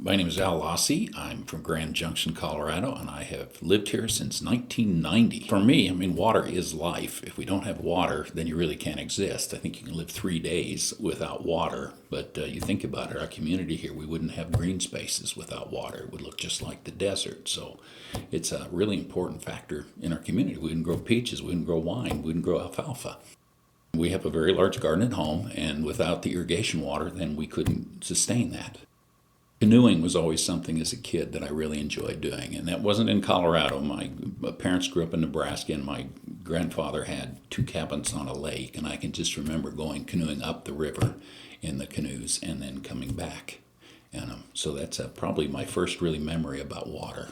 My name is Laase. I'm from Junction, Colorado, and I have lived here since 1990. For me, water is life. If we don't have water, then you really can't exist. I think you can live 3 days without water, but you think about it, our community here, we wouldn't have green spaces without water. It would look just like the desert. So it's a really important factor in our community. We wouldn't grow peaches, we wouldn't grow wine, we wouldn't grow alfalfa. We have a very large garden at home, and without the irrigation water, then we couldn't sustain that. Canoeing was always something as a kid that I really enjoyed doing, and that wasn't in Colorado. My parents grew up in Nebraska, and my grandfather had 2 cabins on a lake, and I can just remember going canoeing up the river in the canoes and then coming back. And so that's probably my first really memory about water.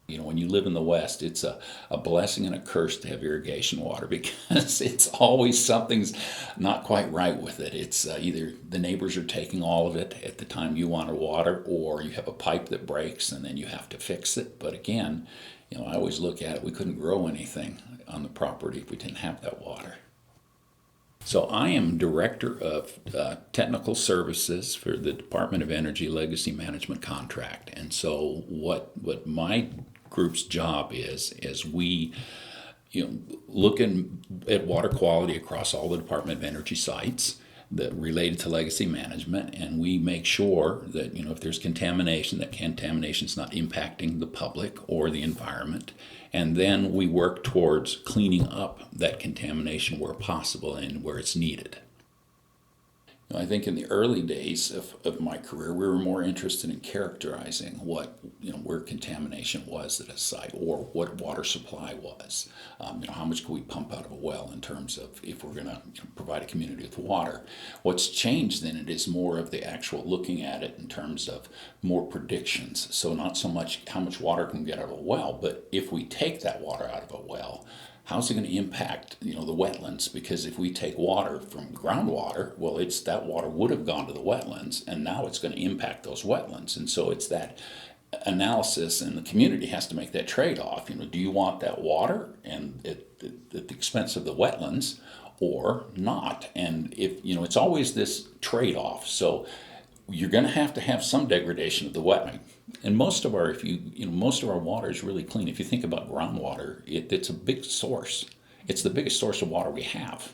You know, when you live in the West, it's a blessing and a curse to have irrigation water because it's always something's not quite right with it. It's either the neighbors are taking all of it at the time you want to water, or you have a pipe that breaks and then you have to fix it. But again, you know, I always look at it, we couldn't grow anything on the property if we didn't have that water. So I am Director of Technical Services for the Department of Energy Legacy Management Contract. And so what my group's job is we look at water quality across all the Department of Energy sites that related to legacy management, and we make sure that if there's contamination, that contamination's not impacting the public or the environment. And then we work towards cleaning up that contamination where possible and where it's needed. I think in the early days of my career, we were more interested in characterizing where contamination was at a site, or what water supply was. How much can we pump out of a well in terms of if we're going to provide a community with water. What's changed then, it is more of the actual looking at it in terms of more predictions. So not so much how much water can we get out of a well, but if we take that water out of a well, how's it going to impact the wetlands? Because if we take water from groundwater, well, it's that water would have gone to the wetlands, and now it's going to impact those wetlands. And so it's that analysis, and the community has to make that trade-off. Do you want that water and at the expense of the wetlands, or not? And if it's always this trade-off. So you're going to have some degradation of the wetland. And most of our water is really clean. If you think about groundwater, it's a big source. It's the biggest source of water we have.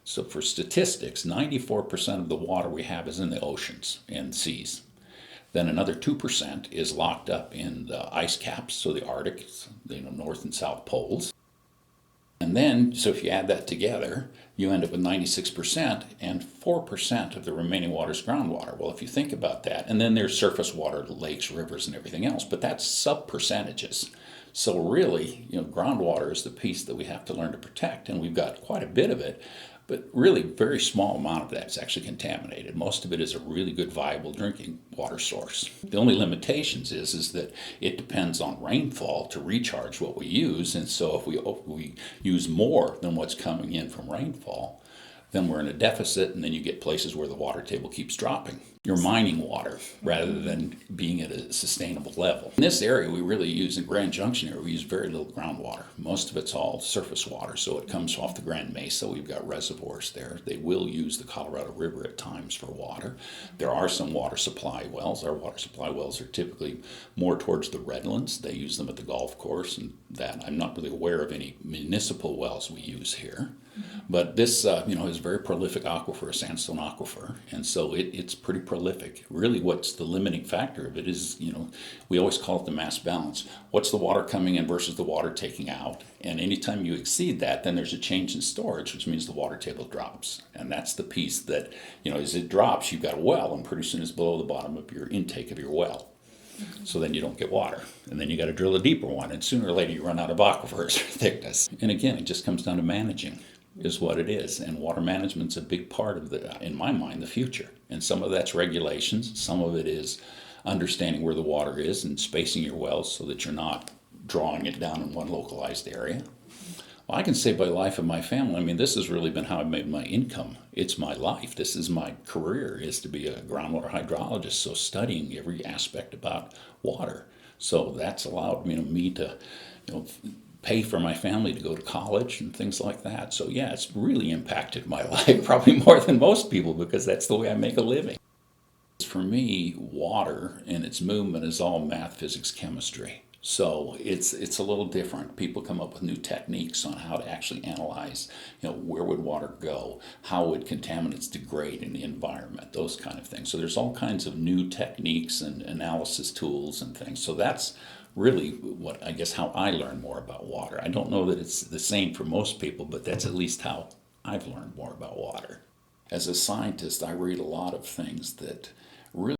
So for statistics, 94% of the water we have is in the oceans and seas. Then another 2% is locked up in the ice caps, so the Arctic, North and South poles. And then, so if you add that together, you end up with 96%, and 4% of the remaining water is groundwater. Well, if you think about that, and then there's surface water, lakes, rivers, and everything else, but that's sub-percentages. So really, groundwater is the piece that we have to learn to protect, and we've got quite a bit of it, but really very small amount of that is actually contaminated. Most of it is a really good, viable drinking water source. The only limitations is that it depends on rainfall to recharge what we use, and so if we use more than what's coming in from rainfall, then we're in a deficit, and then you get places where the water table keeps dropping. You're mining water rather than being at a sustainable level. In this area, we really use, in Grand Junction area, we use very little groundwater. Most of it's all surface water, so it comes off the Grand Mesa. We've got reservoirs there. They will use the Colorado River at times for water. There are some water supply wells. Our water supply wells are typically more towards the Redlands. They use them at the golf course, and that I'm not really aware of any municipal wells we use here. But this, is a very prolific aquifer, a sandstone aquifer, and so it's pretty prolific. Really, what's the limiting factor of it is, we always call it the mass balance. What's the water coming in versus the water taking out? And anytime you exceed that, then there's a change in storage, which means the water table drops. And that's the piece that, as it drops, you've got a well, and pretty soon it's below the bottom of your intake of your well. So then you don't get water. And then you got to drill a deeper one, and sooner or later you run out of aquifers thickness. And again, it just comes down to managing. Is what it is, and water management's a big part of in my mind, the future. And some of that's regulations, some of it is understanding where the water is and spacing your wells so that you're not drawing it down in one localized area. Well, I can say by life of my family, this has really been how I've made my income. It's my life. This is my career, is to be a groundwater hydrologist, so studying every aspect about water. So that's allowed me to, pay for my family to go to college and things like that. So yeah, it's really impacted my life, probably more than most people, because that's the way I make a living. For me, water and its movement is all math, physics, chemistry. So it's a little different. People come up with new techniques on how to actually analyze, where would water go? How would contaminants degrade in the environment? Those kind of things. So there's all kinds of new techniques and analysis tools and things. So that's really what, I guess, how I learn more about water. I don't know that it's the same for most people, but that's at least how I've learned more about water. As a scientist, I read a lot of things that really